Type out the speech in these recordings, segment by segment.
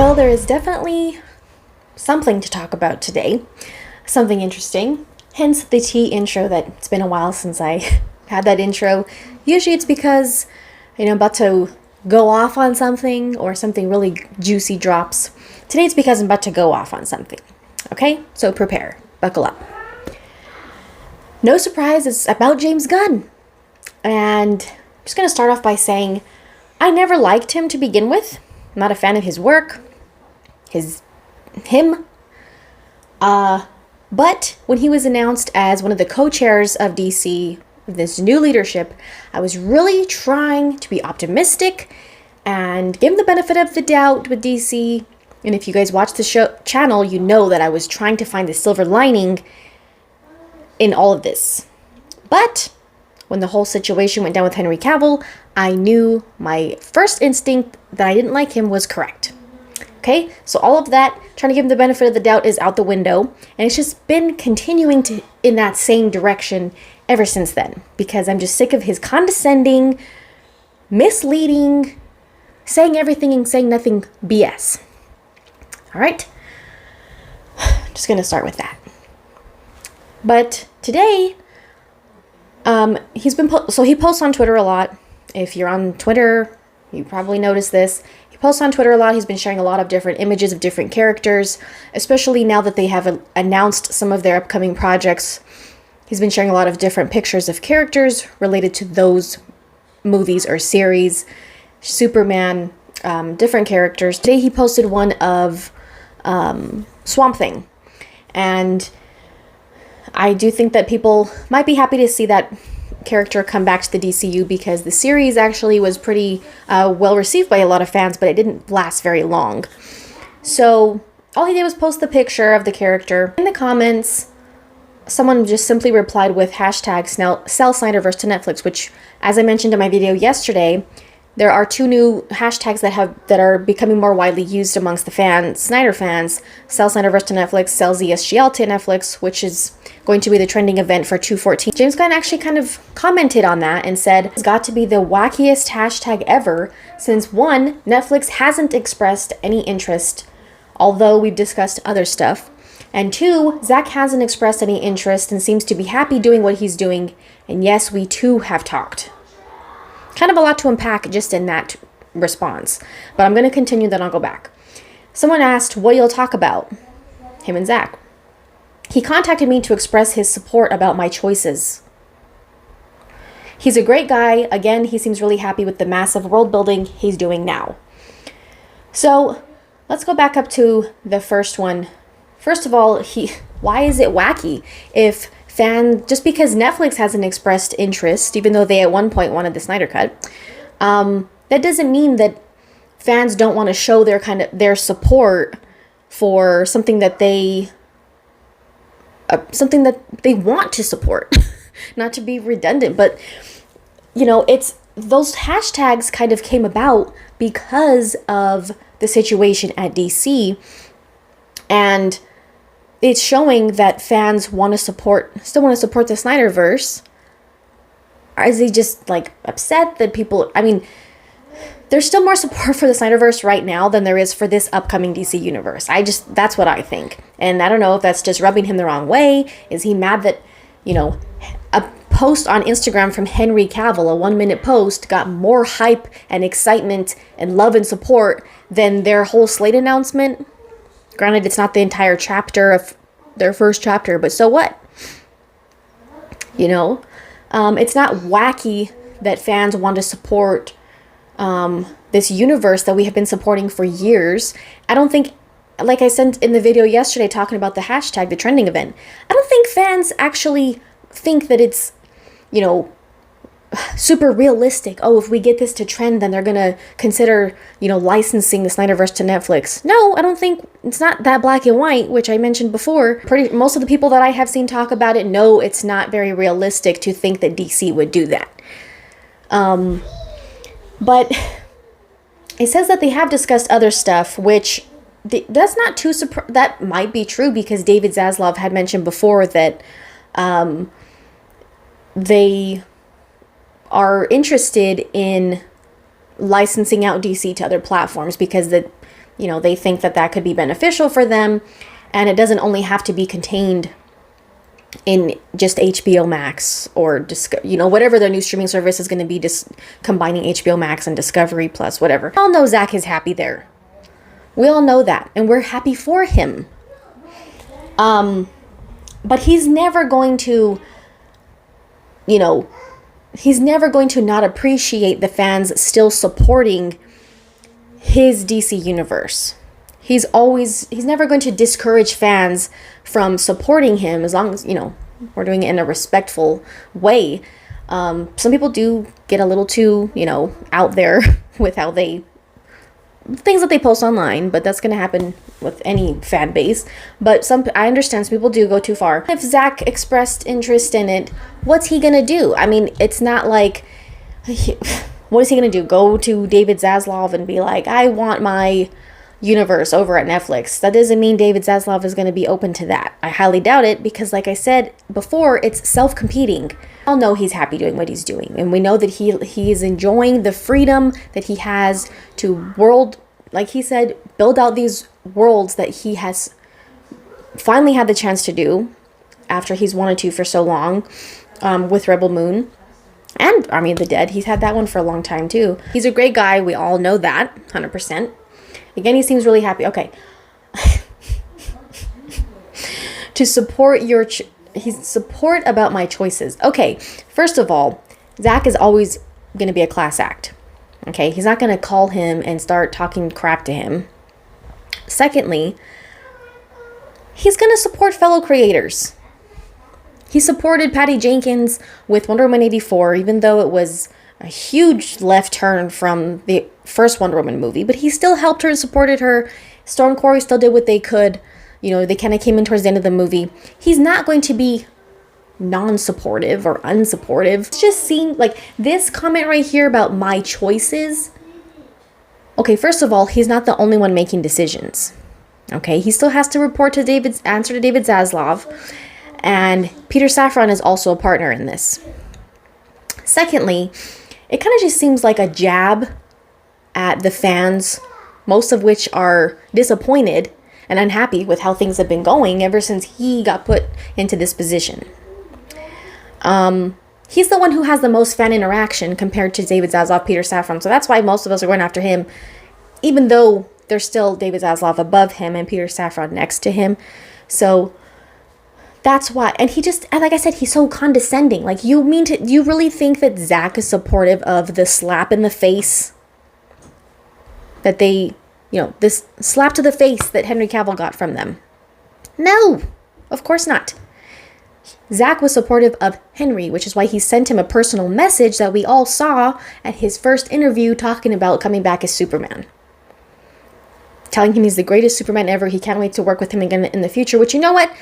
Well, there is definitely something to talk about today, something interesting, hence the tea intro that it's been a while since I had that intro. Usually it's because, I'm about to go off on something or something really juicy drops. Today it's because I'm about to go off on something. Okay? So prepare. Buckle up. No surprise, it's about James Gunn. And I'm just going to start off by saying I never liked him to begin with. I'm not a fan of his work, him. But when he was announced as one of the co-chairs of DC, this new leadership, I was really trying to be optimistic and give him the benefit of the doubt with DC. And if you guys watch the channel, you know that I was trying to find the silver lining in all of this. But when the whole situation went down with Henry Cavill, I knew my first instinct that I didn't like him was correct. Okay, so all of that, trying to give him the benefit of the doubt, is out the window. And it's just been continuing in that same direction ever since then. Because I'm just sick of his condescending, misleading, saying everything and saying nothing BS. All right? Just going to start with that. But today, he posts on Twitter a lot. If you're on Twitter, you probably noticed this. He posts on Twitter a lot. He's been sharing a lot of different images of different characters, especially now that they have announced some of their upcoming projects. He's been sharing a lot of different pictures of characters related to those movies or series. Superman, different characters. Today he posted one of Swamp Thing. And I do think that people might be happy to see that character come back to the DCU because the series actually was pretty well received by a lot of fans, but it didn't last very long. So all he did was post the picture of the character. In the comments, someone just simply replied with hashtag sell Snyderverse to Netflix, which, as I mentioned in my video yesterday, there are two new hashtags that are becoming more widely used amongst the Snyder fans. Sell Snyderverse to Netflix, sell ZSGL to Netflix, which is going to be the trending event for 2/14. James Gunn actually kind of commented on that and said, it's got to be the wackiest hashtag ever since, one, Netflix hasn't expressed any interest, although we've discussed other stuff. And two, Zack hasn't expressed any interest and seems to be happy doing what he's doing. And yes, we too have talked. Kind of a lot to unpack just in that response. But I'm going to continue, then I'll go back. Someone asked what you'll talk about. Him and Zack. He contacted me to express his support about my choices. He's a great guy. Again, he seems really happy with the massive world building he's doing now. So let's go back up to the first one. First of all, why is it wacky? Just because Netflix hasn't expressed interest, even though they at one point wanted the Snyder Cut, that doesn't mean that fans don't want to show their support for something that they want to support. Not to be redundant, but it's those hashtags kind of came about because of the situation at DC, and it's showing that fans still want to support the Snyderverse. Or is he just upset that people, there's still more support for the Snyderverse right now than there is for this upcoming DC universe. That's what I think. And I don't know if that's just rubbing him the wrong way. Is he mad that, a post on Instagram from Henry Cavill, a 1-minute post, got more hype and excitement and love and support than their whole slate announcement? Granted, it's not the entire chapter of their first chapter, but so what? It's not wacky that fans want to support this universe that we have been supporting for years. I don't think, like I said in the video yesterday talking about the hashtag, the trending event, I don't think fans actually think that it's, super realistic. Oh, if we get this to trend, then they're gonna consider, licensing the Snyderverse to Netflix. No, I don't think it's not that black and white, which I mentioned before. Most of the people that I have seen talk about it know it's not very realistic to think that DC would do that. But it says that they have discussed other stuff, which that's not too that might be true because David Zaslav had mentioned before that they are interested in licensing out DC to other platforms because they think that that could be beneficial for them, and it doesn't only have to be contained in just HBO Max or whatever their new streaming service is going to be, just combining HBO Max and Discovery Plus, whatever. We all know Zack is happy there. We all know that, and we're happy for him. But he's never going to, he's never going to not appreciate the fans still supporting his DC universe. He's never going to discourage fans from supporting him, as long as, we're doing it in a respectful way. Some people do get a little too, out there with how things that they post online, but that's going to happen with any fan base. But I understand some people do go too far. If Zack expressed interest in it, what's he going to do? I mean, it's not like, what is he going to do? Go to David Zaslav and be like, I want my universe over at Netflix? That doesn't mean David Zaslav is going to be open to that. I highly doubt it, because like I said before, it's self-competing. We all know he's happy doing what he's doing, and we know that he is enjoying the freedom that he has to like he said, build out these worlds that he has finally had the chance to do after he's wanted to for so long, with Rebel Moon and Army of the Dead. He's had that one for a long time too. He's a great guy. We all know that 100%. Again, he seems really happy. Okay. To support his support about my choices. Okay, first of all, Zack is always going to be a class act. Okay, he's not going to call him and start talking crap to him. Secondly, he's going to support fellow creators. He supported Patty Jenkins with Wonder Woman 84, even though it was a huge left turn from the first Wonder Woman movie, but he still helped her and supported her. Storm Corey still did what they could. They kind of came in towards the end of the movie. He's not going to be non-supportive or unsupportive. It just seemed like this comment right here about my choices. Okay, first of all, he's not the only one making decisions. Okay, he still has to answer to David Zaslav, and Peter Safran is also a partner in this. Secondly, it kind of just seems like a jab at the fans, most of which are disappointed and unhappy with how things have been going ever since he got put into this position. He's the one who has the most fan interaction compared to David Zaslav, Peter Safran. So that's why most of us are going after him, even though there's still David Zaslav above him and Peter Safran next to him. So that's why. And like I said, he's so condescending. Like, you really think that Zack is supportive of the slap in the face that this slap to the face that Henry Cavill got from them? No, of course not. Zack was supportive of Henry, which is why he sent him a personal message that we all saw at his first interview, talking about coming back as Superman. Telling him he's the greatest Superman ever. He can't wait to work with him again in the future, which, you know what?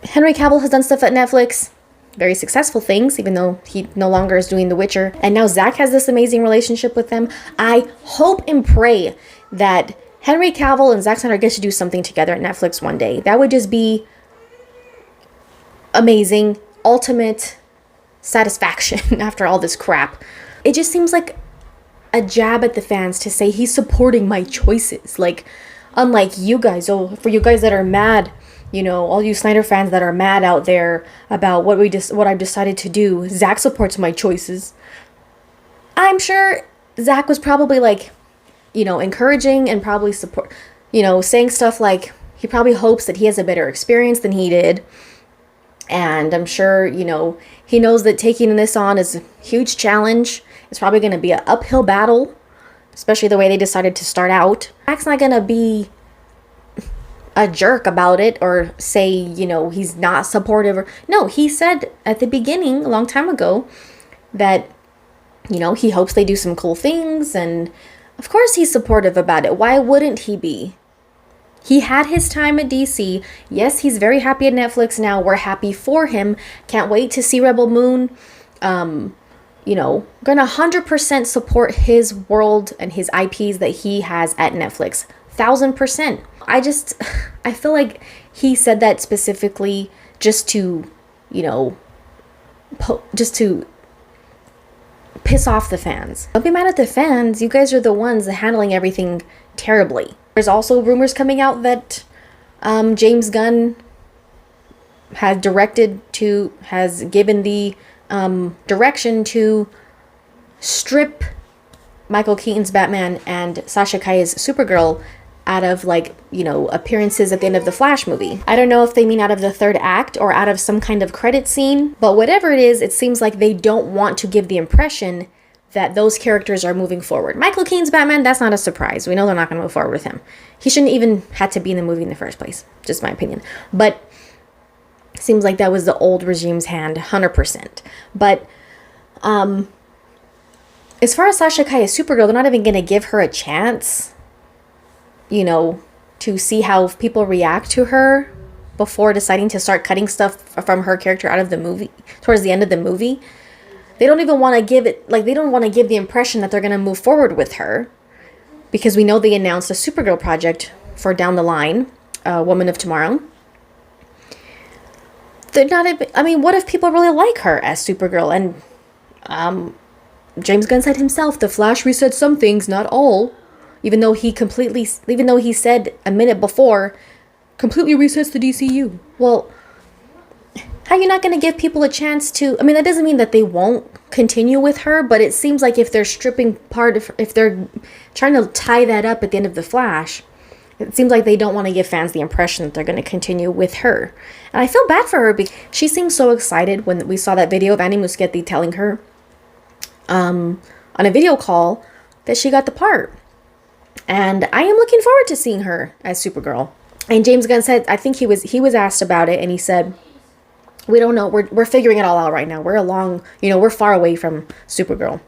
Henry Cavill has done stuff at Netflix, very successful things, even though he no longer is doing The Witcher. And now Zack has this amazing relationship with them. I hope and pray that Henry Cavill and Zack Snyder get to do something together at Netflix one day. That would just be amazing, ultimate satisfaction after all this crap. It just seems like a jab at the fans to say he's supporting my choices. Like, unlike you guys, for you guys that are mad, all you Snyder fans that are mad out there about what I've decided to do, Zack supports my choices. I'm sure Zack was probably like, encouraging and probably saying stuff like he probably hopes that he has a better experience than he did. And I'm sure, he knows that taking this on is a huge challenge. It's probably going to be an uphill battle, especially the way they decided to start out. Zack's not going to be a jerk about it or say, he's not supportive. No, he said at the beginning, a long time ago, that, he hopes they do some cool things. And of course he's supportive about it. Why wouldn't he be? He had his time at DC. Yes, he's very happy at Netflix now. We're happy for him. Can't wait to see Rebel Moon. Gonna 100% support his world and his IPs that he has at Netflix. 1000%. I feel like he said that specifically just to, just to piss off the fans. Don't be mad at the fans. You guys are the ones handling everything terribly. There's also rumors coming out that James Gunn has given the direction to strip Michael Keaton's Batman and Sasha Calle's Supergirl out of, like, you know, appearances at the end of the Flash movie. I don't know if they mean out of the third act or out of some kind of credit scene, but whatever it is, it seems like they don't want to give the impression that those characters are moving forward. Michael Keaton's Batman, that's not a surprise. We know they're not going to move forward with him. He shouldn't even had to be in the movie in the first place. Just my opinion. But it seems like that was the old regime's hand, 100%. But as far as Sasha Calle's Supergirl, they're not even going to give her a chance, you know, to see how people react to her before deciding to start cutting stuff from her character out of the movie, towards the end of the movie. They don't even want to give it, like, they don't want to give the impression that they're going to move forward with her, because we know they announced a Supergirl project for down the line, Woman of Tomorrow. They're not, I mean, what if people really like her as Supergirl? And James Gunn said himself, the Flash reset some things, not all. Even though he said a minute before, completely resets the DCU. Well, how are you not going to give people a chance to... I mean, that doesn't mean that they won't continue with her, but it seems like if they're stripping part of... if they're trying to tie that up at the end of The Flash, it seems like they don't want to give fans the impression that they're going to continue with her. And I feel bad for her because she seemed so excited when we saw that video of Andy Muschietti telling her on a video call that she got the part. And I am looking forward to seeing her as Supergirl. And James Gunn said, I think he was asked about it, and he said, we don't know. We're figuring it all out right now. We're far away from Supergirl.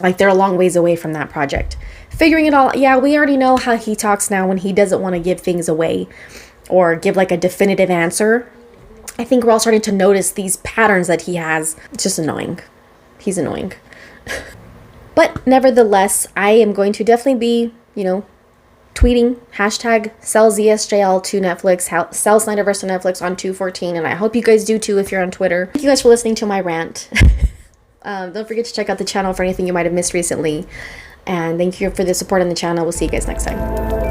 Like, they're a long ways away from that project. Figuring it all. Yeah, we already know how he talks now when he doesn't want to give things away or give, like, a definitive answer. I think we're all starting to notice these patterns that he has. It's just annoying. He's annoying. But nevertheless, I am going to definitely be, tweeting #SellZSJL to Netflix, sell Snyderverse to Netflix on 2/14, and I hope you guys do too if you're on Twitter. Thank you guys for listening to my rant. Don't forget to check out the channel for anything you might have missed recently. And thank you for the support on the channel. We'll see you guys next time.